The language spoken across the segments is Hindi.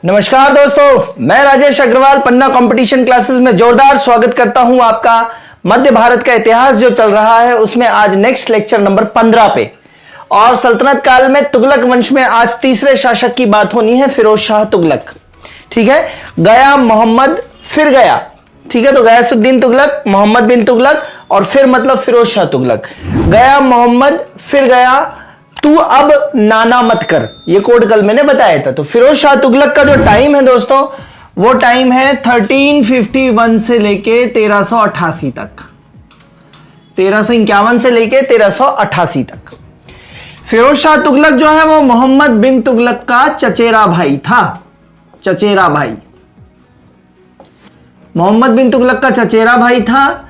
नमस्कार दोस्तों, मैं राजेश अग्रवाल पन्ना कंपटीशन क्लासेस में जोरदार स्वागत करता हूं आपका। मध्य भारत का इतिहास जो चल रहा है उसमें आज नेक्स्ट लेक्चर नंबर 15 पे, और सल्तनत काल में तुगलक वंश में आज तीसरे शासक की बात होनी है, फिरोज शाह तुगलक। ठीक है, गया मोहम्मद फिर गया। ठीक है, तो गयासुद्दीन तुगलक, मोहम्मद बिन तुगलक और फिर मतलब फिरोज शाह तुगलक। गया मोहम्मद फिर गया, तू अब नाना मत कर, ये कोड कल मैंने बताया था। तो फिरोज शाह तुगलक का जो टाइम है दोस्तों, वो टाइम है 1351 से लेके 1388 तक, 1351 से लेके 1388 तक। फिरोज शाह तुगलक जो है वो मोहम्मद बिन तुगलक का चचेरा भाई था। चचेरा भाई, मोहम्मद बिन तुगलक का चचेरा भाई था।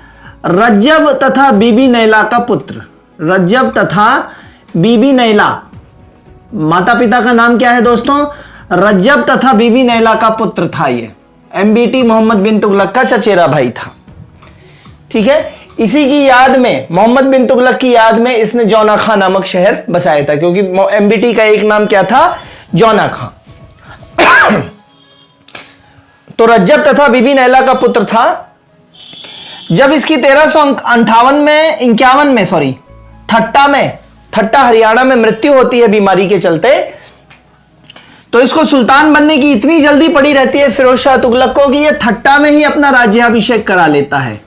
रज्जब तथा बीबी नैला का पुत्र, रज्जब तथा बीबी नैला, माता पिता का नाम क्या है दोस्तों? रज्जब तथा बीबी नैला का पुत्र था ये। एमबीटी मोहम्मद बिन तुगलक का चचेरा भाई था। ठीक है, इसी की याद में, मोहम्मद बिन तुगलक की याद में इसने जौना खां नामक शहर बसाया था, क्योंकि एमबीटी का एक नाम क्या था? जौना खां। तो रज्जब तथा बीबी नैला का पुत्र था। जब इसकी 1351 में ठट्टा हरियाणा में मृत्यु होती है बीमारी के चलते, तो इसको सुल्तान बनने की इतनी जल्दी पड़ी रहती है फिरोज शाह तुगलक को कि ये ठट्टा में ही अपना राज्याभिषेक करा लेता है।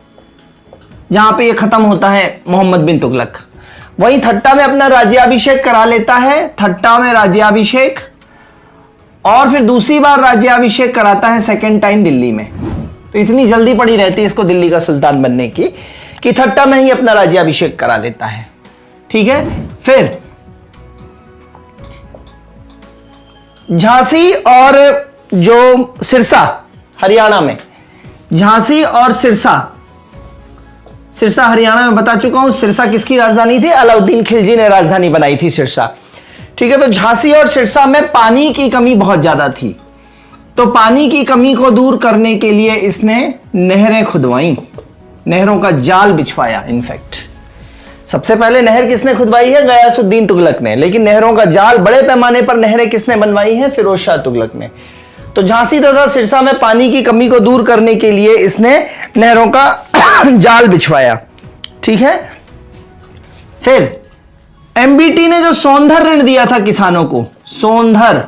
जहां पे ये खत्म होता है मोहम्मद बिन तुगलक, वहीं ठट्टा में अपना राज्याभिषेक करा लेता है। ठट्टा में राज्याभिषेक, और फिर दूसरी बार राज्याभिषेक कराता है सेकेंड टाइम दिल्ली में। तो इतनी जल्दी पड़ी रहती है इसको दिल्ली का सुल्तान बनने की कि ठट्टा में ही अपना राज्याभिषेक करा लेता है। ठीक है, फिर झांसी और जो सिरसा, हरियाणा में झांसी और सिरसा हरियाणा में बता चुका हूं। सिरसा किसकी राजधानी थी? अलाउद्दीन खिलजी ने राजधानी बनाई थी सिरसा। ठीक है, तो झांसी और सिरसा में पानी की कमी बहुत ज्यादा थी, तो पानी की कमी को दूर करने के लिए इसने नहरें खुदवाई, नहरों का जाल बिछवाया। इनफैक्ट सबसे पहले नहर किसने खुदवाई है? गयासुद्दीन तुगलक ने। लेकिन नहरों का जाल बड़े पैमाने पर नहरें किसने बनवाई है? फिरोज शाह तुगलक ने। तो झांसी तथा सिरसा में पानी की कमी को दूर करने के लिए इसने नहरों का जाल बिछवाया। ठीक है, फिर एमबीटी ने जो सोंधर ऋण दिया था किसानों को, सोंधर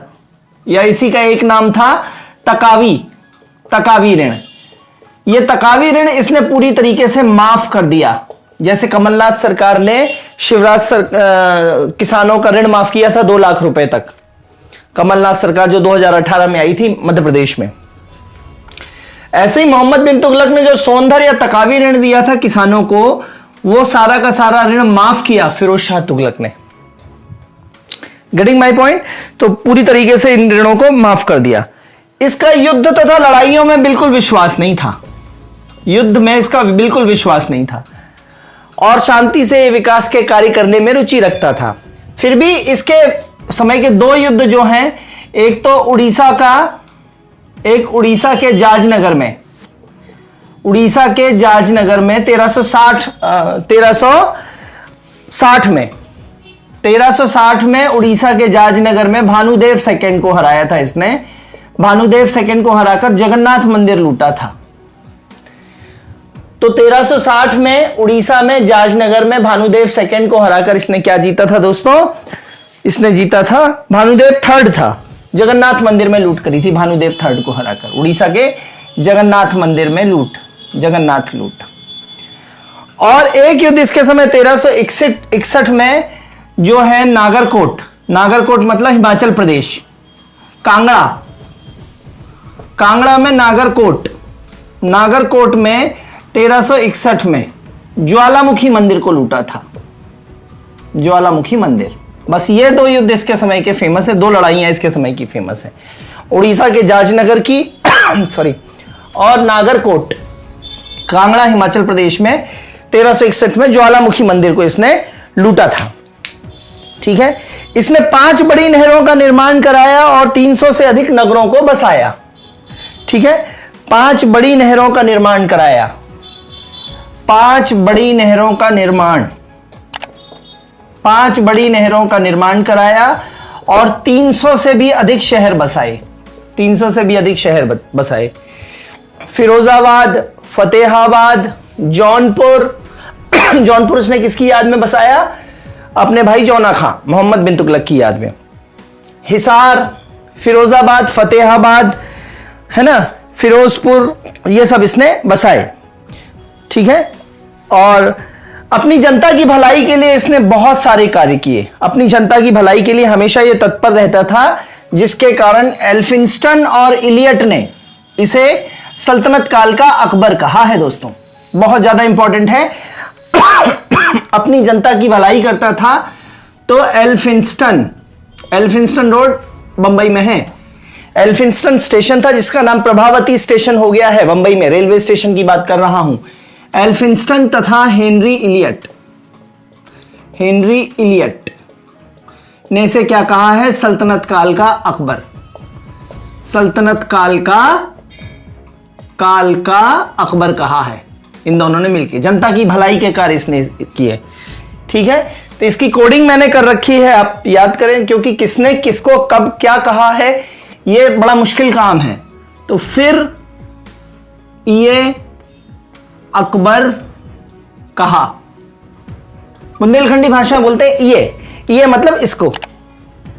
या इसी का एक नाम था तकावी ऋण, यह तकावी ऋण इसने पूरी तरीके से माफ कर दिया। जैसे कमलनाथ सरकार ने किसानों का ऋण माफ किया था 2 लाख रुपए तक, कमलनाथ सरकार जो 2018 में आई थी मध्य प्रदेश में। ऐसे ही मोहम्मद बिन तुगलक ने जो सोंधर या तकावी ऋण दिया था किसानों को, वो सारा का सारा ऋण माफ किया फिरोज शाह तुगलक ने। Getting my point? तो पूरी तरीके से इन ऋणों को माफ कर दिया। इसका युद्ध तथा लड़ाइयों में बिल्कुल विश्वास नहीं था, युद्ध में इसका बिल्कुल विश्वास नहीं था, और शांति से विकास के कार्य करने में रुचि रखता था। फिर भी इसके समय के 2 युद्ध जो हैं, एक तो उड़ीसा के जाजनगर में, 1360 में उड़ीसा के जाजनगर में भानुदेव सेकंड को हराया था इसने। भानुदेव सेकंड को हराकर जगन्नाथ मंदिर लूटा था। तो 1360 में उड़ीसा में जाजनगर में भानुदेव सेकंड को हराकर इसने क्या जीता था दोस्तों? इसने जीता था, भानुदेव थर्ड था, जगन्नाथ मंदिर में लूट करी थी भानुदेव थर्ड को हराकर। उड़ीसा के जगन्नाथ मंदिर में जगन्नाथ लूट। और एक युद्ध इसके समय 1361 में जो है नागरकोट मतलब हिमाचल प्रदेश, कांगड़ा में नागरकोट में 1361 में ज्वालामुखी मंदिर को लूटा था। ज्वालामुखी मंदिर। बस ये 2 युद्ध इसके समय के फेमस है, 2 लड़ाइयां इसके समय की फेमस है, उड़ीसा के जाजनगर की और नागरकोट, कांगड़ा हिमाचल प्रदेश में 1361 में ज्वालामुखी मंदिर को इसने लूटा था। ठीक है, इसने 5 बड़ी नहरों का निर्माण कराया और 300 से अधिक नगरों को बसाया। ठीक है, 5 बड़ी नहरों का निर्माण कराया, 5 बड़ी नहरों का निर्माण कराया और 300 से भी अधिक शहर बसाए। 300 से भी अधिक शहर बसाए। फिरोजाबाद, फतेहाबाद, जौनपुर जौनपुर उसने किसकी याद में बसाया? अपने भाई जौना खां, मोहम्मद बिन तुगलक की याद में। हिसार, फिरोजाबाद, फतेहाबाद, है ना, फिरोजपुर, ये सब इसने बसाए। ठीक है। और अपनी जनता की भलाई के लिए इसने बहुत सारे कार्य किए। अपनी जनता की भलाई के लिए हमेशा ये तत्पर रहता था, जिसके कारण एल्फिंस्टन और इलियट ने इसे सल्तनत काल का अकबर कहा है। दोस्तों बहुत ज्यादा इंपॉर्टेंट है। अपनी जनता की भलाई करता था तो एल्फिंस्टन रोड बंबई में है। एल्फिंस्टन स्टेशन था जिसका नाम प्रभावती स्टेशन हो गया है बंबई में, रेलवे स्टेशन की बात कर रहा हूं। एल्फिंस्टन तथा हेनरी इलियट ने इसे क्या कहा है? सल्तनत काल का अकबर। सल्तनत काल का अकबर कहा है इन दोनों ने मिलकर। जनता की भलाई के कार्य इसने किए। ठीक है। तो इसकी कोडिंग मैंने कर रखी है, आप याद करें, क्योंकि किसने किसको कब क्या कहा है ये बड़ा मुश्किल काम है। तो फिर ये अकबर कहा, बुंदेलखंडी भाषा में बोलते हैं ये मतलब इसको,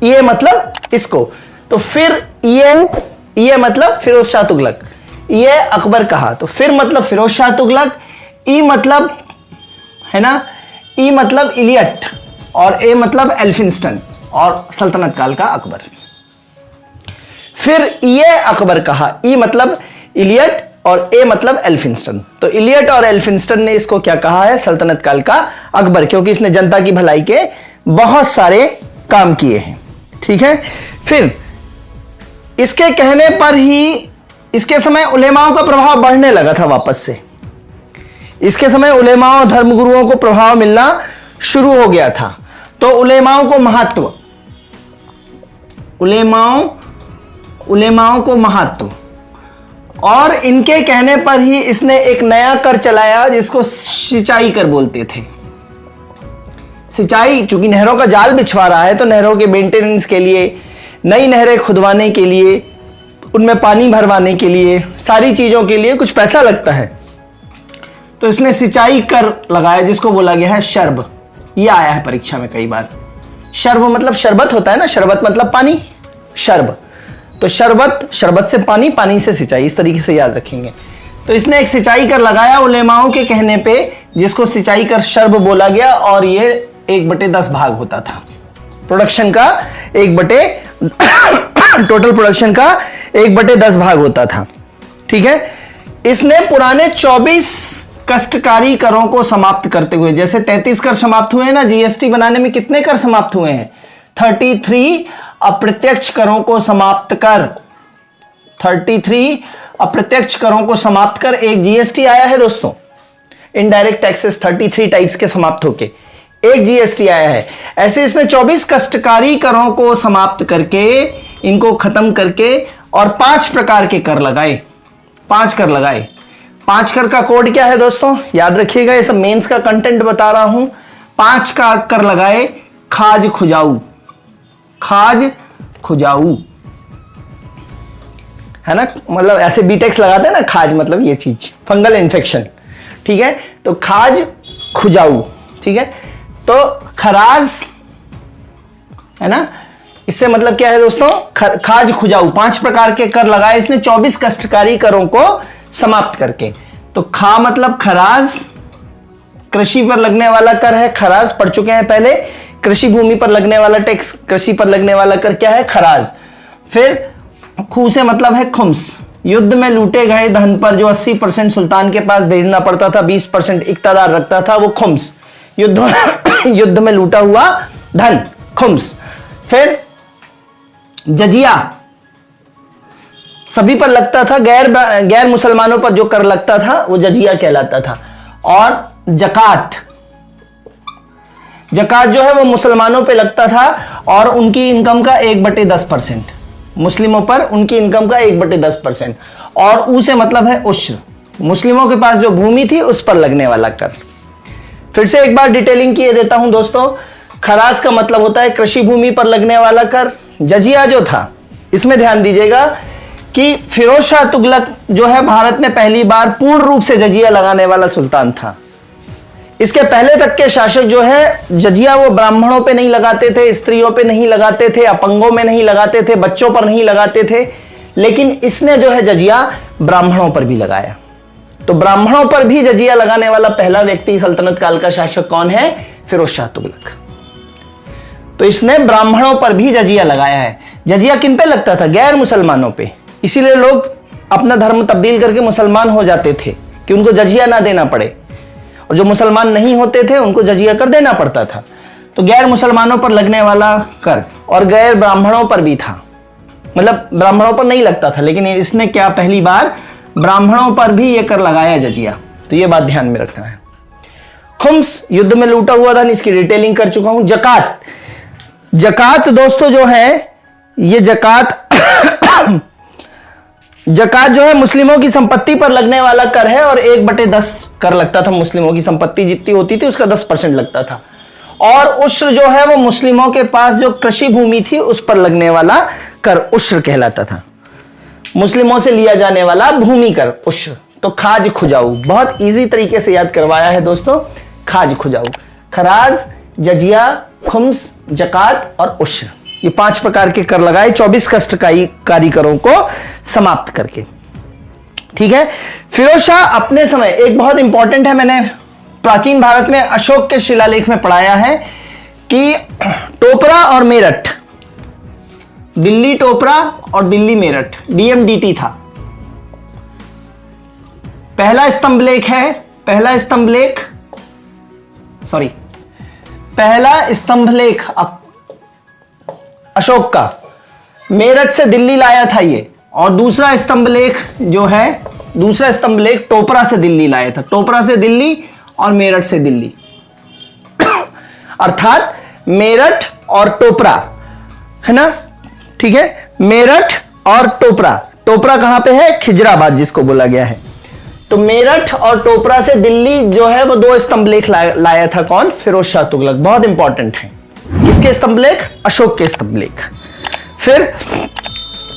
ये मतलब इसको। तो फिर ये मतलब फिरोज शाह तुगलक, ये अकबर कहा। तो फिर मतलब फिरोज शाह तुगलक, ई मतलब, है ना, ई मतलब इलियट, और ए मतलब एल्फिंस्टन, और सल्तनत काल का अकबर। फिर ये अकबर कहा, ई मतलब इलियट और ए मतलब एल्फिंस्टन। तो इलियट और एल्फिंस्टन ने इसको क्या कहा है? सल्तनत काल का अकबर, क्योंकि इसने जनता की भलाई के बहुत सारे काम किए हैं। ठीक है। फिर इसके कहने पर ही इसके समय उलेमाओं का प्रभाव बढ़ने लगा था वापस से। इसके समय उलेमाओं, धर्मगुरुओं को प्रभाव मिलना शुरू हो गया था। तो उलेमाओं को महत्व, उलेमाओं को महत्व, और इनके कहने पर ही इसने एक नया कर चलाया जिसको सिंचाई कर बोलते थे। सिंचाई, चूंकि नहरों का जाल बिछवा रहा है तो नहरों के मेंटेनेंस के लिए, नई नहरें खुदवाने के लिए, उनमें पानी भरवाने के लिए, सारी चीजों के लिए कुछ पैसा लगता है। तो इसने सिंचाई कर लगाया जिसको बोला गया है शर्ब। ये आया है परीक्षा में कई बार। शर्ब मतलब शरबत होता है ना, शरबत मतलब पानी, शर्ब। तो शरबत से पानी, पानी से सिंचाई, इस तरीके से याद रखेंगे। तो इसने एक सिंचाई कर लगाया उलेमाओं के कहने पे, जिसको सिंचाई कर शर्ब बोला गया, और ये 1/10 भाग होता था प्रोडक्शन का। टोटल प्रोडक्शन का 1/10 भाग होता था। ठीक है। इसने पुराने 24 कष्टकारी करों को समाप्त करते हुए, जैसे 33 कर समाप्त हुए हैं ना जीएसटी बनाने में, कितने कर समाप्त हुए हैं? 33 अप्रत्यक्ष करों को समाप्त कर, 33 अप्रत्यक्ष करों को समाप्त कर एक जीएसटी आया है दोस्तों। इनडायरेक्ट टैक्सेस 33 टाइप्स के समाप्त होके एक जीएसटी आया है। ऐसे इसने 24 कष्टकारी करों को समाप्त करके, इनको खत्म करके, और 5 प्रकार के कर लगाए। 5 कर लगाए। 5 कर का कोड क्या है दोस्तों? याद रखिएगा, ये सब मेंस का कंटेंट बता रहा हूं। 5 का कर लगाए। खाज खुजाऊ, है ना, मतलब ऐसे बीटेक्स लगाते हैं ना, खाज मतलब ये चीज, फंगल इन्फेक्शन। ठीक है। तो खाज खुजाऊ। ठीक है। तो खराज, है ना, इससे मतलब क्या है दोस्तों? खाज खुजाऊ। 5 प्रकार के कर लगाए इसने 24 कष्टकारी करों को समाप्त करके। तो खा मतलब खराज, कृषि पर लगने वाला कर है खराज, पढ़ चुके हैं पहले। कृषि भूमि पर लगने वाला टैक्स, कृषि पर लगने वाला कर क्या है? खराज। फिर खू से मतलब है खुम्स, युद्ध में लूटे गए धन पर जो 80% सुल्तान के पास भेजना पड़ता था, 20% इक्तादार रखता था, वो खुम्स, युद्ध में लूटा हुआ धन, खुम्स। फिर जजिया, सभी पर लगता था, गैर मुसलमानों पर जो कर लगता था वो जजिया कहलाता था। और जकात जो है वो मुसलमानों पे लगता था, और उनकी इनकम का 1/10%, मुस्लिमों पर उनकी इनकम का 1/10%। और ऊ से मतलब है उश्र, मुस्लिमों के पास जो भूमि थी उस पर लगने वाला कर। फिर से एक बार डिटेलिंग किए देता हूं दोस्तों। खराज का मतलब होता है कृषि भूमि पर लगने वाला कर। जजिया जो था, इसमें ध्यान दीजिएगा, कि फिरोज शाह तुगलक जो है भारत में पहली बार पूर्ण रूप से जजिया लगाने वाला सुल्तान था। इसके पहले तक के शासक जो है जजिया वो ब्राह्मणों पे नहीं लगाते थे, स्त्रियों पे नहीं लगाते थे, अपंगों में नहीं लगाते थे, बच्चों पर नहीं लगाते थे, लेकिन इसने जो है जजिया ब्राह्मणों पर भी लगाया। तो ब्राह्मणों पर भी जजिया लगाने वाला पहला व्यक्ति सल्तनत काल का शासक कौन है? फिरोज शाह तुगलक। तो इसने ब्राह्मणों पर भी जजिया लगाया है। जजिया किन पे लगता था? गैर मुसलमानों पे। इसीलिए लोग अपना धर्म तब्दील करके मुसलमान हो जाते थे कि उनको जजिया ना देना पड़े, और जो मुसलमान नहीं होते थे उनको जजिया कर देना पड़ता था। तो गैर मुसलमानों पर लगने वाला कर, और गैर ब्राह्मणों पर भी था, मतलब ब्राह्मणों पर नहीं लगता था, लेकिन इसने क्या पहली बार ब्राह्मणों पर भी ये कर लगाया जजिया। तो ये बात ध्यान में रखना है। खुम्स युद्ध में लूटा हुआ धन, इसकी डिटेलिंग कर चुका हूं। जकात, जकात दोस्तों जो है ये जकात जकात जो है मुस्लिमों की संपत्ति पर लगने वाला कर है, और 1/10 कर लगता था। मुस्लिमों की संपत्ति जितनी होती थी उसका 10% लगता था। और उश्र जो है वो मुस्लिमों के पास जो कृषि भूमि थी उस पर लगने वाला कर उश्र कहलाता था। मुस्लिमों से लिया जाने वाला भूमि कर उश्र। तो खाज खुजाऊ, बहुत इजी तरीके से याद करवाया है दोस्तों। खाज खुजाऊ, खराज, जजिया, खुम्स, जकात और उश्र, ये 5 प्रकार के कर लगाए 24 कष्टकारी कारीगरों को समाप्त करके। ठीक है। फिरोज शाह अपने समय, एक बहुत इंपॉर्टेंट है, मैंने प्राचीन भारत में अशोक के शिलालेख में पढ़ाया है कि टोपरा और मेरठ, दिल्ली टोपरा और दिल्ली मेरठ, DMDT था। पहला स्तंभ लेख है, पहला स्तंभ लेख अशोक का मेरठ से दिल्ली लाया था ये, और दूसरा स्तंभ लेख जो है, दूसरा स्तंभ लेख टोपरा से दिल्ली लाया था। टोपरा से दिल्ली और मेरठ से दिल्ली अर्थात मेरठ और टोपरा, है ना? ठीक है, मेरठ और टोपरा। टोपरा कहां पे है? खिजराबाद जिसको बोला गया है। तो मेरठ और टोपरा से दिल्ली जो है वो 2 स्तंभ लेख लाया था। कौन? फिरोज शाह तुगलक। बहुत इंपॉर्टेंट है। किसके स्तंभ लेख? अशोक के स्तंभ लेख। फिर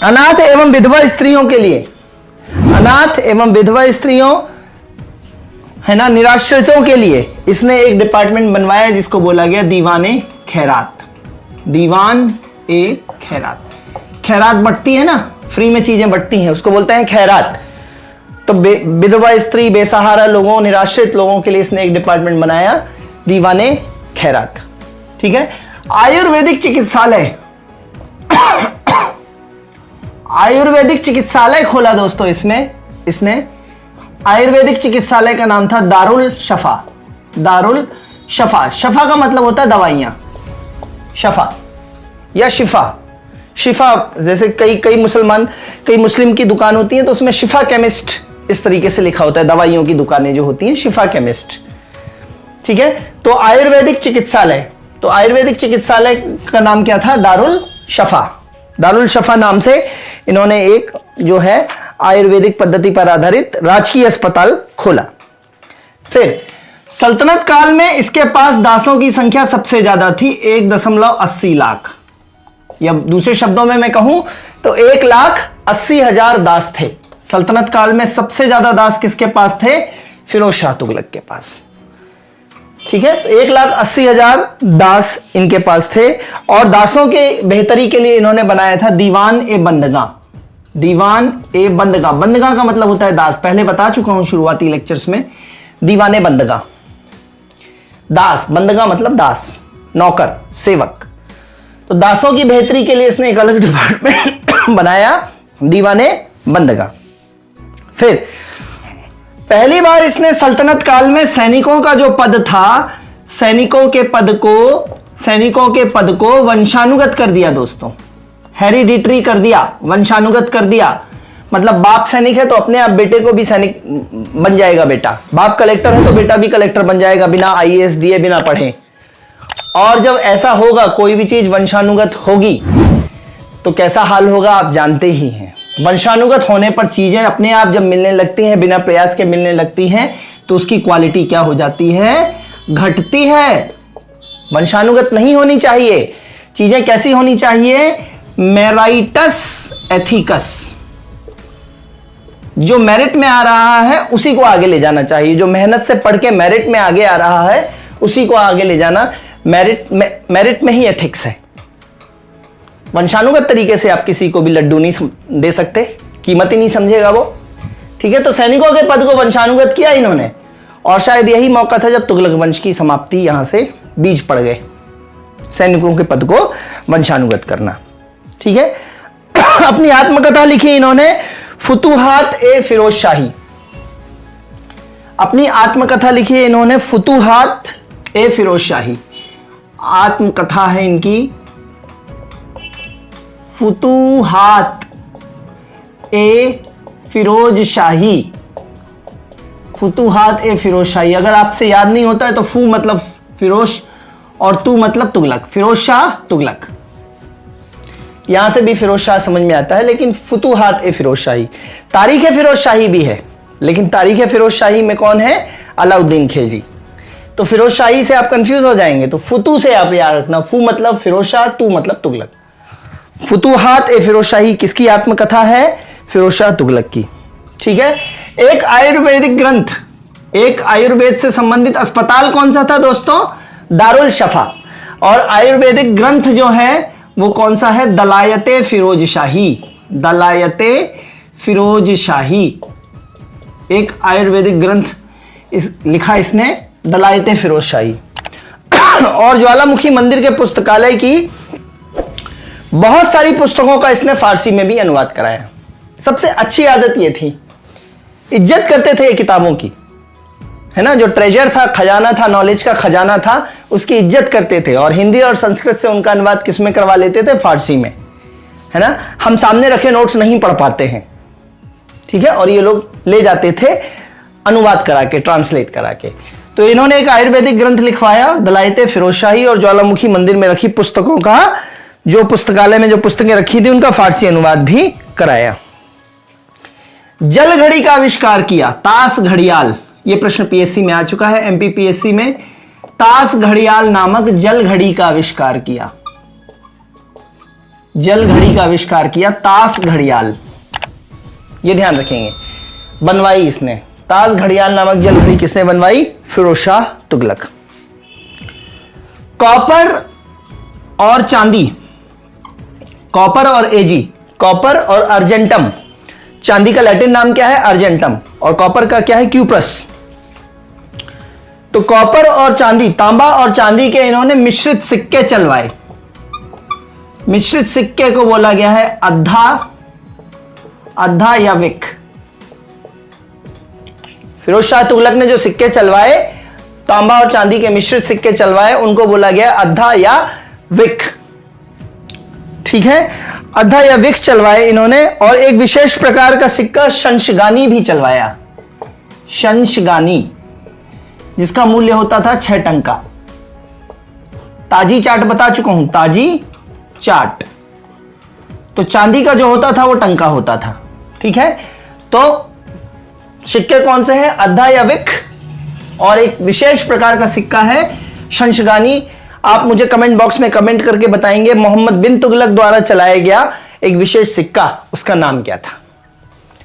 अनाथ एवं विधवा स्त्रियों के लिए, अनाथ एवं विधवा स्त्रियों, है ना, निराश्रितों के लिए इसने एक डिपार्टमेंट बनवाया जिसको बोला गया दीवाने खैरात। दीवान ए खैरात। खैरात बंटती है ना, फ्री में चीजें बंटती हैं, उसको बोलते हैं खैरात। तो विधवा स्त्री, बेसहारा लोगों, निराश्रित लोगों के लिए इसने एक डिपार्टमेंट बनाया, दीवाने खैरात। ठीक है। आयुर्वेदिक चिकित्सालय, आयुर्वेदिक चिकित्सालय खोला दोस्तों इसने आयुर्वेदिक चिकित्सालय का नाम था दारुल शफा। दारुल शफा, शफा का मतलब होता है दवाइयां, शफा या शिफा। शिफा जैसे कई मुस्लिम की दुकान होती है तो उसमें शिफा केमिस्ट इस तरीके से लिखा होता है। दवाइयों की दुकानें जो होती हैं, शिफा केमिस्ट। ठीक है। तो आयुर्वेदिक चिकित्सालय, तो आयुर्वेदिक चिकित्सालय का नाम क्या था? दारुल शफा। दारुल शफा नाम से इन्होंने एक जो है आयुर्वेदिक पद्धति पर आधारित राजकीय अस्पताल खोला। फिर सल्तनत काल में इसके पास दासों की संख्या सबसे ज्यादा थी, 1.80 लाख, या दूसरे शब्दों में मैं कहूं तो 1,80,000 दास थे। सल्तनत काल में सबसे ज्यादा दास किसके पास थे? फिरोज शाह तुगलक के पास। ठीक है। तो 1,80,000 दास इनके पास थे, और दासों के बेहतरी के लिए इन्होंने बनाया था दीवान ए बंदगा। दीवान ए बंदगा, बंदगा का मतलब होता है दास, पहले बता चुका हूं शुरुआती लेक्चर्स में। दीवाने बंदगा, दास, बंदगा मतलब दास, नौकर, सेवक। तो दासों की बेहतरी के लिए इसने एक अलग डिपार्टमेंट बनाया, दीवाने बंदगा। फिर पहली बार इसने सल्तनत काल में सैनिकों का जो पद था, सैनिकों के पद को वंशानुगत कर दिया दोस्तों। हेरिडिटरी कर दिया, वंशानुगत कर दिया। मतलब बाप सैनिक है तो अपने आप बेटे को भी सैनिक बन जाएगा बेटा। बाप कलेक्टर है तो बेटा भी कलेक्टर बन जाएगा बिना IAS दिए, बिना पढ़े। और जब ऐसा होगा, कोई भी चीज वंशानुगत होगी तो कैसा हाल होगा आप जानते ही हैं। वंशानुगत होने पर चीजें अपने आप जब मिलने लगती हैं, बिना प्रयास के मिलने लगती हैं, तो उसकी क्वालिटी क्या हो जाती है? घटती है। वंशानुगत नहीं होनी चाहिए। चीजें कैसी होनी चाहिए? मेराइटस एथिकस। जो मेरिट में आ रहा है उसी को आगे ले जाना चाहिए, जो मेहनत से पढ़ के मेरिट में आगे आ रहा है उसी को आगे ले जाना। मेरिट में ही एथिक्स है। वंशानुगत तरीके से आप किसी को भी लड्डू नहीं दे सकते, कीमत ही नहीं समझेगा वो। ठीक है, तो सैनिकों के पद को वंशानुगत किया इन्होंने, और शायद यही मौका था जब तुगलक वंश की समाप्ति यहां से बीज पड़ गए, सैनिकों के पद को वंशानुगत करना। ठीक है, अपनी आत्मकथा लिखी इन्होंने फुतुहात ए फिरोज शाही। अपनी आत्मकथा लिखी है इन्होंने फुतुहात ए फिरोज शाही। आत्मकथा है इनकी फुतुहात ए फिरोज शाही। फुतुहात ए फिरोज शाही, अगर आपसे याद नहीं होता है तो फू मतलब फिरोज और तू मतलब तुगलक, फिरोज शाह तुगलक, यहां से भी फिरोज शाह समझ में आता है, लेकिन फुतुहात ए फिरोज शाही। तारीख फिरोज शाही भी है, लेकिन तारीख फिरोज शाही में कौन है? अलाउद्दीन खिलजी। तो फिरोज शाही से आप कंफ्यूज हो जाएंगे, तो फुतू से आप याद रखना, फू मतलब फिरोज शाह, तू मतलब तुगलक। फुतुहात ए फिरोज शाही किसकी आत्मकथा है? फिरोज शाह तुगलक की। ठीक है, एक आयुर्वेदिक ग्रंथ, एक आयुर्वेद से संबंधित अस्पताल कौन सा था दोस्तों? दारुल शफा। और आयुर्वेदिक ग्रंथ जो है वो कौन सा है? दलायते फिरोज शाही। दलायते फिरोज शाही एक आयुर्वेदिक ग्रंथ लिखा इसने, दलायते फिरोज शाही। और ज्वालामुखी मंदिर के पुस्तकालय की बहुत सारी पुस्तकों का इसने फारसी में भी अनुवाद कराया। सबसे अच्छी आदत ये थी, इज्जत करते थे ये किताबों की, है ना। जो ट्रेजर था, खजाना था, नॉलेज का खजाना था, उसकी इज्जत करते थे। और हिंदी और संस्कृत से उनका अनुवाद किसमें करवा लेते थे? फारसी में, है ना। हम सामने रखे नोट्स नहीं पढ़ पाते हैं, ठीक है, और ये लोग ले जाते थे अनुवाद करा के, ट्रांसलेट करा के। तो इन्होंने एक आयुर्वेदिक ग्रंथ लिखवाया, दलायते फिरोज शाही, और ज्वालामुखी मंदिर में रखी पुस्तकों का, जो पुस्तकालय में जो पुस्तकें रखी थी उनका फारसी अनुवाद भी कराया। जल घड़ी का आविष्कार किया, ताश घड़ियाल। ये प्रश्न पीएससी में आ चुका है, एमपी पीएससी में। ताश घड़ियाल नामक जल घड़ी का आविष्कार किया। जल घड़ी का आविष्कार किया ताश घड़ियाल, ये ध्यान रखेंगे, बनवाई इसने। ताश घड़ियाल नामक जल घड़ी किसने बनवाई? फिरोज शाह तुगलक। कॉपर और चांदी, कॉपर और एजी, कॉपर और अर्जेंटम। चांदी का लैटिन नाम क्या है? अर्जेंटम। और कॉपर का क्या है? क्यूप्रस। तो कॉपर और चांदी, तांबा और चांदी के इन्होंने मिश्रित सिक्के चलवाए। मिश्रित सिक्के को बोला गया है अद्धा या विक। फिरोज शाह तुगलक ने जो सिक्के चलवाए, तांबा और चांदी के मिश्रित सिक्के चलवाए, उनको बोला गया अद्धा या विक। ठीक है, अद्धा या विक चलवाए इन्होंने। और एक विशेष प्रकार का सिक्का शंशगानी भी चलवाया। शंशगानी, जिसका मूल्य होता था 6 टंका। ताजी चाट बता चुका हूं, ताजी चाट। तो चांदी का जो होता था वो टंका होता था। ठीक है, तो सिक्के कौन से हैं? अद्धा या विक। और एक विशेष प्रकार का सिक्का है शंशगानी। आप मुझे कमेंट बॉक्स में कमेंट करके बताएंगे मोहम्मद बिन तुगलक द्वारा चलाया गया एक विशेष सिक्का, उसका नाम क्या था?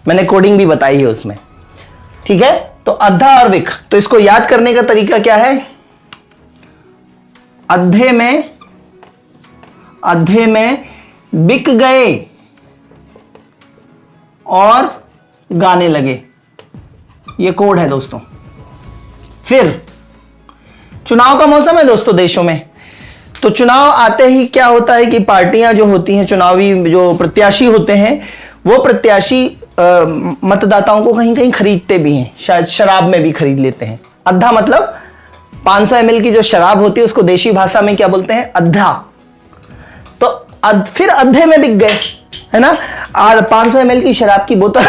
मैंने कोडिंग भी बताई है उसमें। ठीक है, तो अद्धा और विक। तो इसको याद करने का तरीका क्या है? अद्धे में बिक गए और गाने लगे, ये कोड है दोस्तों। फिर चुनाव का मौसम है दोस्तों देशों में। तो चुनाव आते ही क्या होता है कि पार्टियां जो होती हैं, चुनावी जो प्रत्याशी होते हैं, वो प्रत्याशी मतदाताओं को कहीं कहीं खरीदते भी हैं, शायद शराब में भी खरीद लेते हैं। अद्धा मतलब 500 ml की जो शराब होती है उसको देशी भाषा में क्या बोलते हैं? अद्धा। तो फिर अद्धे में बिक गए, है ना। 500 ml की शराब की बोतल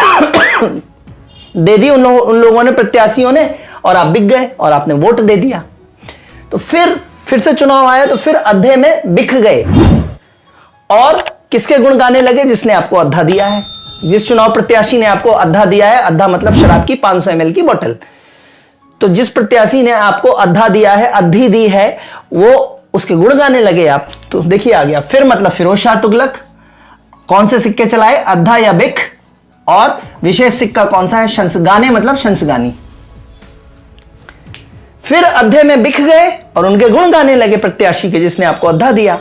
दे दी उन लोगों ने, प्रत्याशियों ने, और आप बिक गए और आपने वोट दे दिया। तो फिर से चुनाव आया तो फिर अद्धे में बिक गए और किसके गुण गाने लगे? जिसने आपको अद्धा दिया है, जिस चुनाव प्रत्याशी ने आपको अद्धा दिया है। अद्धा मतलब शराब की 500 ml की बोतल। तो जिस प्रत्याशी ने आपको अद्धा दिया है, अद्धी दी है, वो उसके गुण गाने लगे आप। तो देखिए आ गया फिर मतलब फिरोज शाह तुगलक। कौन से सिक्के चलाए? अद्धा या बिक। और विशेष सिक्का कौन सा है? शंसगाने मतलब शंसगानी। फिर अध्याय में बिक गए और उनके गुण गाने लगे प्रत्याशी के जिसने आपको अद्धा दिया।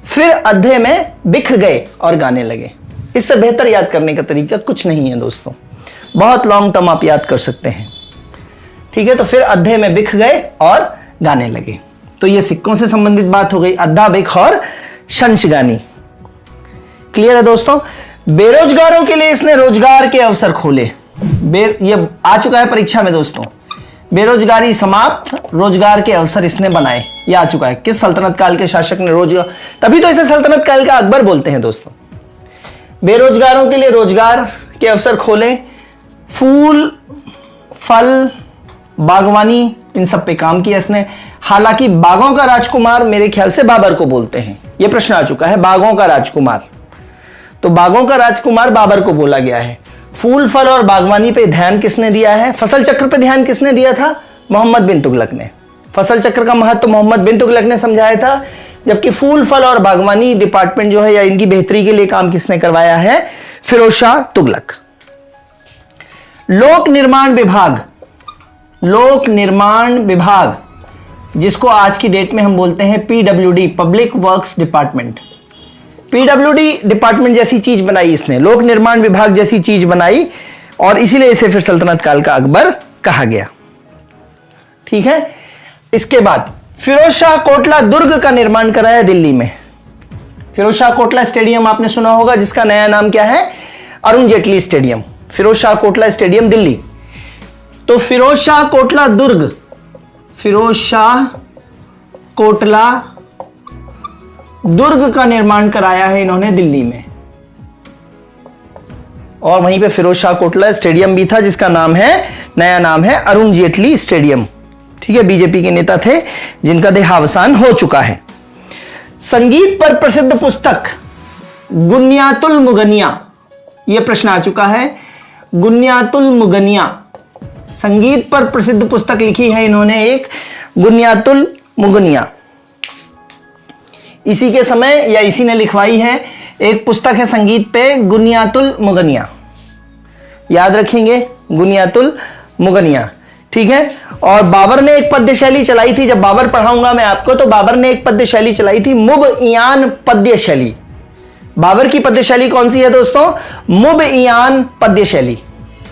फिर अध्याय में बिक गए और गाने लगे। इससे बेहतर याद करने का तरीका कुछ नहीं है दोस्तों, बहुत लॉन्ग टर्म आप याद कर सकते हैं। ठीक है, तो फिर अध्याय में बिक गए और गाने लगे। तो ये सिक्कों से संबंधित बात हो गई, अद्धा, बिक और शंसगानी। क्लियर है दोस्तों? बेरोजगारों के लिए इसने रोजगार के अवसर खोले। ये आ चुका है परीक्षा में दोस्तों, बेरोजगारी समाप्त, रोजगार के अवसर इसने बनाए, ये आ चुका है। किस सल्तनत काल के शासक ने रोजगार, तभी तो इसे सल्तनत काल का अकबर बोलते हैं दोस्तों। बेरोजगारों के लिए रोजगार के अवसर खोले, फूल, फल, बागवानी, इन सब पे काम किया इसने। हालांकि बागों का राजकुमार मेरे ख्याल से बाबर को बोलते हैं, यह प्रश्न आ चुका है, बागों का राजकुमार, तो बागों का राजकुमार बाबर को बोला गया है। फूल, फल और बागवानी पे ध्यान किसने दिया है? फसल चक्र पे ध्यान किसने दिया था? मोहम्मद बिन तुगलक ने। फसल चक्र का महत्व मोहम्मद बिन तुगलक ने समझाया था, जबकि फूल, फल और बागवानी डिपार्टमेंट जो है या इनकी बेहतरी के लिए काम किसने करवाया है? फिरोज शाह तुगलक। लोक निर्माण विभाग, लोक निर्माण विभाग जिसको आज की डेट में हम बोलते हैं PWD, public works department. PWD department जैसी चीज बनाई इसने, लोक निर्माण विभाग जैसी चीज बनाई, और इसीलिए इसे फिर सल्तनत काल का अकबर कहा गया। ठीक है, इसके बाद फिरोज शाह कोटला दुर्ग का निर्माण कराया दिल्ली में। फिरोज शाह कोटला स्टेडियम आपने सुना होगा, जिसका नया नाम क्या है? अरुण जेटली स्टेडियम। फिरोज शाह कोटला स्टेडियम दिल्ली। तो फिरोज शाह कोटला दुर्ग, फिरोज शाह कोटला दुर्ग का निर्माण कराया है इन्होंने दिल्ली में, और वहीं पे फिरोज शाह कोटला स्टेडियम भी था जिसका नाम है, नया नाम है अरुण जेटली स्टेडियम। ठीक है, बीजेपी के नेता थे जिनका देहावसान हो चुका है। संगीत पर प्रसिद्ध पुस्तक गुन्यातुल मुगनिया, यह प्रश्न आ चुका है। गुन्यातुल मुगनिया, संगीत पर प्रसिद्ध पुस्तक लिखी है इन्होंने एक, गुन्यातुल मुगनिया। इसी के समय या इसी ने लिखवाई है, एक पुस्तक है संगीत पे, गुन्यातुल मुगनिया, याद रखेंगे, गुन्यातुल मुगनिया। ठीक है, और बाबर ने एक पद्य शैली चलाई थी, जब बाबर पढ़ाऊंगा मैं आपको, तो बाबर ने एक पद्य शैली चलाई थी, मुब-इयान पद्य शैली। बाबर की पद्य शैली कौन सी है दोस्तों? मुब-इयान पद्य शैली।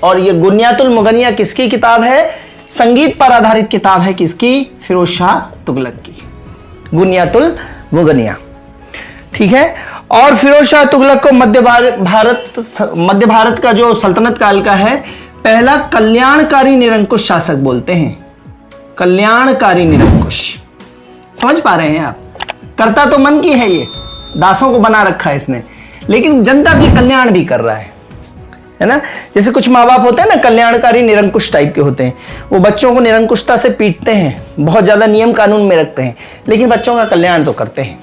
और ये गुन्यातुल मुगनिया किसकी किताब है? संगीत पर आधारित किताब है, किसकी? फिरोज शाह तुगलक की, गुन्यातुल मुगनिया। ठीक है, और फिरोज शाह तुगलक को मध्य भारत का जो सल्तनत काल का है पहला कल्याणकारी निरंकुश शासक बोलते हैं। कल्याणकारी निरंकुश, समझ पा रहे हैं आप? करता तो मन की है, ये दासों को बना रखा है इसने, लेकिन जनता की कल्याण भी कर रहा है ना। जैसे कुछ माँ बाप होते हैं ना, कल्याणकारी निरंकुश टाइप के होते हैं, वो बच्चों को निरंकुशता से पीटते हैं, बहुत ज्यादा नियम कानून में रखते हैं, लेकिन बच्चों का कल्याण तो करते हैं,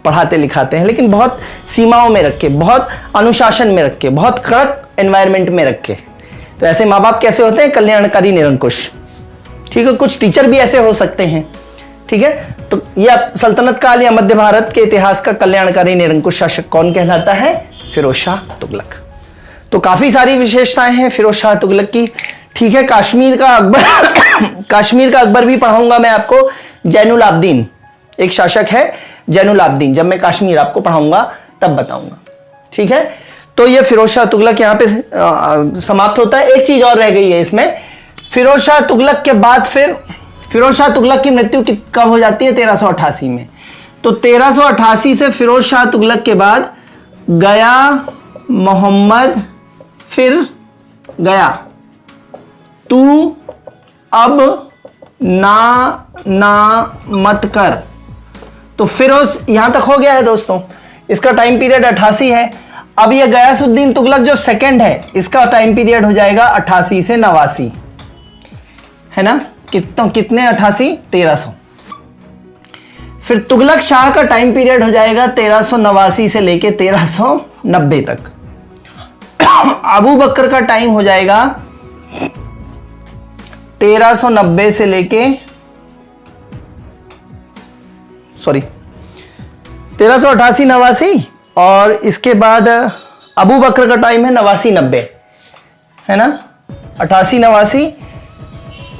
पढ़ाते लिखाते हैं, लेकिन बहुत सीमाओं में रख के, बहुत अनुशासन में रख के, बहुत कड़क एनवायरमेंट में रख के। तो ऐसे माँ बाप कैसे होते हैं? कल्याणकारी निरंकुश। ठीक है, कुछ टीचर भी ऐसे हो सकते हैं। ठीक है, तो यह सल्तनत काल या मध्य भारत के इतिहास का कल्याणकारी निरंकुश शासक कौन कहलाता है? फिरोज शाह तुगलक। तो काफी सारी विशेषताएं हैं फिरोज शाह तुगलक की। ठीक है, कश्मीर का अकबर कश्मीर का अकबर भी पढ़ाऊंगा मैं आपको, जैनुल आब्दीन, एक शासक है जैनुल आब्दीन, जब मैं कश्मीर आपको पढ़ाऊंगा तब बताऊंगा। ठीक है, तो ये फिरोज शाह तुगलक यहां पे समाप्त होता है। एक चीज और रह गई है इसमें, फिरोज शाह तुगलक के बाद फिर फिरोज शाह तुगलक की मृत्यु कब हो जाती है? 1388 में। तो 1388 से फिरोज शाह तुगलक के बाद गया मोहम्मद, फिर गया, तू अब ना मत कर। तो फिरोज यहां तक हो गया है दोस्तों, इसका टाइम पीरियड 88 है। अब ये गयासुद्दीन तुगलक जो सेकंड है, इसका टाइम पीरियड हो जाएगा 88 से 89, है ना। कितने 88? 1300। फिर तुगलक शाह का टाइम पीरियड हो जाएगा 1389 से लेके 1390 तक। अबू बकर का टाइम हो जाएगा 1390 से लेके 1388-89, और इसके बाद अबू बकर का टाइम है 89-90। है ना, 88-89।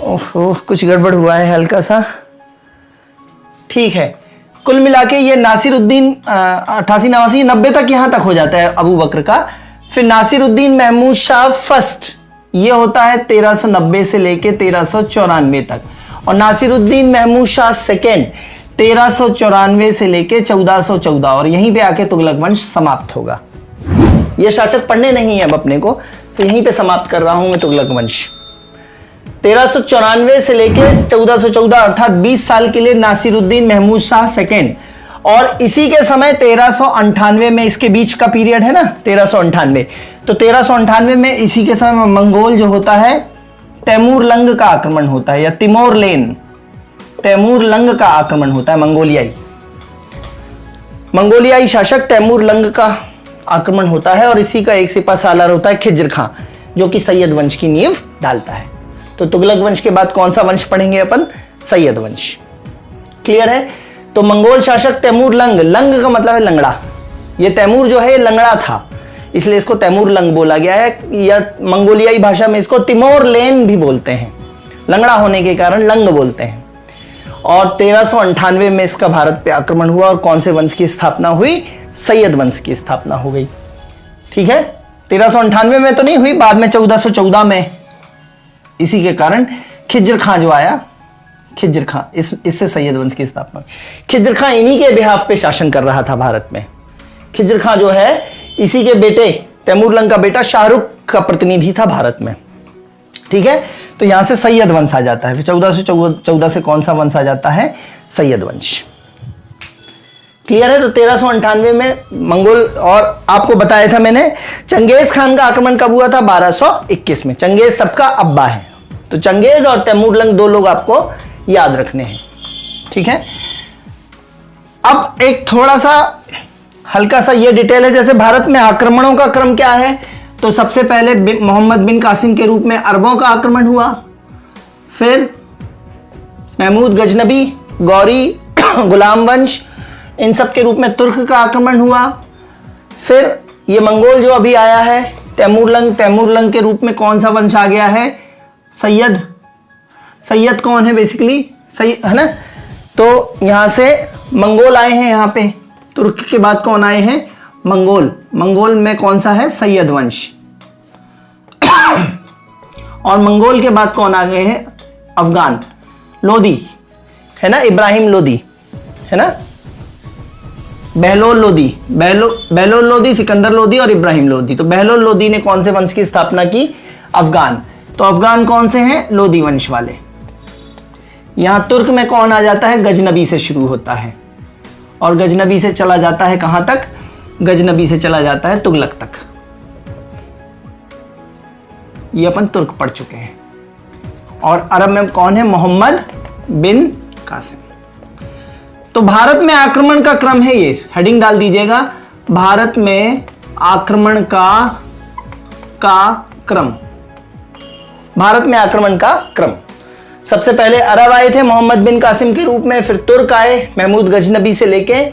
ओह कुछ गड़बड़ हुआ है हल्का सा, ठीक है। कुल मिला के ये नासिरुद्दीन 88-89 90 तक यहां तक हो जाता है अबू बकर का। फिर नासिरुद्दीन महमूद शाह फर्स्ट, ये होता है 1390 से लेके 1394 तक, और नासिरुद्दीन महमूद शाह सेकेंड 1394 से लेके 1414, और यहीं पे आके तुगलक वंश समाप्त होगा। ये शासक पढ़ने नहीं है अब अपने को, तो यहीं पे समाप्त कर रहा हूं मैं तुगलक वंश। 1394 से लेके 1414 अर्थात 20 साल के लिए नासिरुद्दीन महमूद शाह सेकेंड, और इसी के समय 1398 में, इसके बीच का पीरियड है ना 1398, तो 1398 में इसी के समय मंगोल जो होता है तैमूर लंग का आक्रमण होता है, या तिमोर लेन तैमूर लंग का आक्रमण होता है। मंगोलियाई शासक तैमूर लंग का आक्रमण होता है, और इसी का एक सिपा सालार होता है खिज्र खां, जो कि सैयद वंश की नींव डालता है। तो तुगलक वंश के बाद कौन सा वंश पढ़ेंगे अपन? सैयद वंश। क्लियर है? तो मंगोल शासक तैमूर लंग, लंग का मतलब है लंगड़ा, ये तैमूर जो है ये लंगड़ा था, इसलिए इसको तैमूर लंग बोला गया है, या मंगोलियाई भाषा में इसको तिमोर लेन भी बोलते हैं, लंगड़ा होने के कारण लंग बोलते हैं। और 1398 में इसका भारत पे आक्रमण हुआ, और कौन से वंश की स्थापना हुई? सैयद वंश की स्थापना हो गई। ठीक है, 1398 में तो नहीं हुई, बाद में 1414 में इसी के कारण खिज्र खां जो आया, खिज्र खां, इससे सैयद वंश की स्थापना हुई। खिज्र खां इन्हीं के बिहाफ पे शासन कर रहा था भारत में। खिज्र खां जो है इसी के बेटे, तैमूर लंग का बेटा शाहरुख का प्रतिनिधि था भारत में। ठीक है, तो यहां से सैयद वंश आ जाता है। फिर 1414 से कौन सा वंश आ जाता है? सैयद वंश। क्लियर है? तो 1398 में मंगोल, और आपको बताया था मैंने चंगेज खान का आक्रमण कब हुआ था? 1221 में। चंगेज सबका अब्बा है, तो चंगेज और तैमूर लंग दो लोग आपको याद रखने हैं। ठीक है, अब एक थोड़ा सा हल्का सा ये डिटेल है, जैसे भारत में आक्रमणों का क्रम क्या है, तो सबसे पहले मोहम्मद बिन कासिम के रूप में अरबों का आक्रमण हुआ, फिर महमूद गजनबी, गौरी, गुलाम वंश, इन सब के रूप में तुर्क का आक्रमण हुआ, फिर ये मंगोल जो अभी आया है तैमूर लंग के रूप में कौन सा वंश आ गया है? सैयद। सैयद कौन है? बेसिकली सैयद है ना। तो यहां से मंगोल आए हैं, यहां पे तुर्क के बाद कौन आए हैं? मंगोल। मंगोल में कौन सा है? सैयद वंश। और मंगोल के बाद कौन आ गए हैं? अफगान, लोदी है ना, इब्राहिम लोदी है ना, बहलोल लोदी, सिकंदर लोदी और इब्राहिम लोदी। तो बहलोल लोदी ने कौन से वंश की स्थापना की? अफगान। तो अफगान कौन से हैं? लोदी वंश वाले। यहां तुर्क में कौन आ जाता है? गजनबी से शुरू होता है, और गजनबी से चला जाता है कहां तक? गजनबी से चला जाता है तुगलक तक। ये अपन तुर्क पढ़ चुके हैं। और अरब में कौन है? मोहम्मद बिन कासिम। तो भारत में आक्रमण का क्रम है, ये हेडिंग डाल दीजिएगा, भारत में आक्रमण का क्रम। भारत में आक्रमण का क्रम, सबसे पहले अरब आए थे मोहम्मद बिन कासिम के रूप में, फिर तुर्क आए महमूद गजनबी से लेके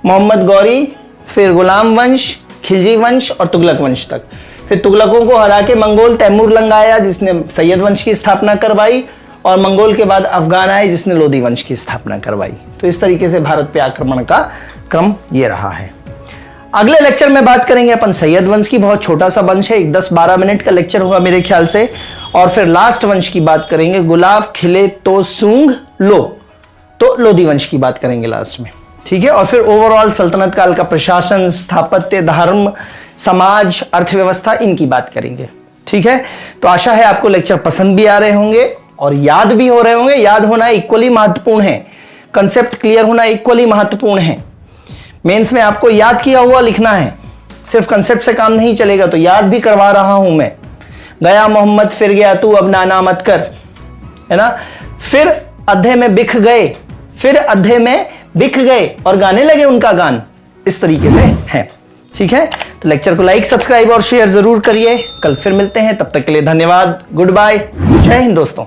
मोहम्मद गौरी, फिर गुलाम वंश, खिलजी वंश और तुगलक वंश तक। फिर तुगलकों को हरा के मंगोल तैमूर लंग आया जिसने सैयद वंश की स्थापना करवाई, और मंगोल के बाद अफगान आए जिसने लोदी वंश की स्थापना करवाई। तो इस तरीके से भारत पे आक्रमण का क्रम ये रहा है। अगले लेक्चर में बात करेंगे अपन सैयद वंश की, बहुत छोटा सा वंश है, 10-12 मिनट का लेक्चर होगा मेरे ख्याल से। और फिर लास्ट वंश की बात करेंगे, गुलाब खिले तो सूंघ लो, तो लोदी वंश की बात करेंगे लास्ट में। ठीक है, और फिर ओवरऑल सल्तनत काल का प्रशासन, स्थापत्य, धर्म, समाज, अर्थव्यवस्था, इनकी बात करेंगे। ठीक है, तो आशा है आपको लेक्चर पसंद भी आ रहे होंगे और याद भी हो रहे होंगे। याद होना इक्वली महत्वपूर्ण है, कंसेप्ट क्लियर होना इक्वली महत्वपूर्ण है। मेंस में आपको याद किया हुआ लिखना है, सिर्फ कंसेप्ट से काम नहीं चलेगा, तो याद भी करवा रहा हूं मैं। गया मोहम्मद फिर गया तू, अब नाना मत कर, है ना। फिर अध्याय में बिख गए, फिर अध्याय में बिख गए और गाने लगे उनका गान, इस तरीके से है। ठीक है, तो लेक्चर को लाइक, सब्सक्राइब और शेयर जरूर करिए। कल फिर मिलते हैं, तब तक के लिए धन्यवाद, गुड बाय, जय हिंद दोस्तों।